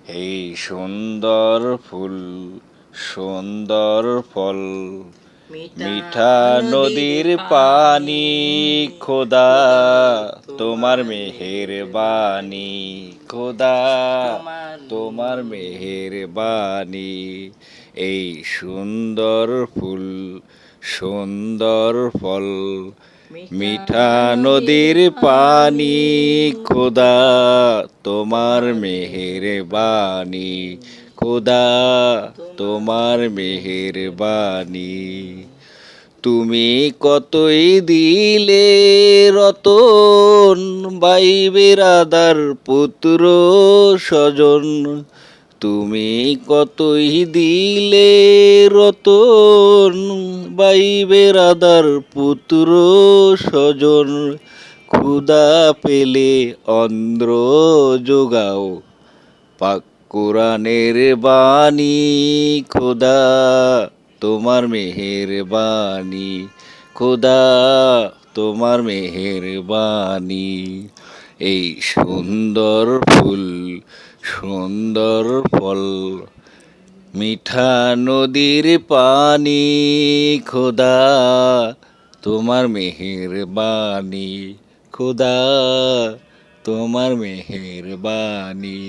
এই সুন্দর ফুল সুন্দর ফল মিঠা নদীর পানি খোদা তোমার মেহের বাণী খোদা তোমার মেহের বাণী এই সুন্দর ফুল সুন্দর ফল মিঠা নদীর পানি খোদা তোমার মেহের বাণী খোদা তোমার মেহের বাণী তুমি কতই দিলে রতন ভাই বেরাদার পুত্র স্বজন তুমি কতই দিলে রতন ভাই বেরাদার পুত্র স্বজন ক্ষুদা পেলে অন্ধ্র যোগাও পাক কোরআনের বাণী খোদা তোমার মেহের বাণী খোদা তোমার মেহের বাণী এই সুন্দর ফুল সুন্দর ফল মিঠা নদীর পানি খোদা তোমার মেহের বাণী খোদা তোমার মেহের বাণী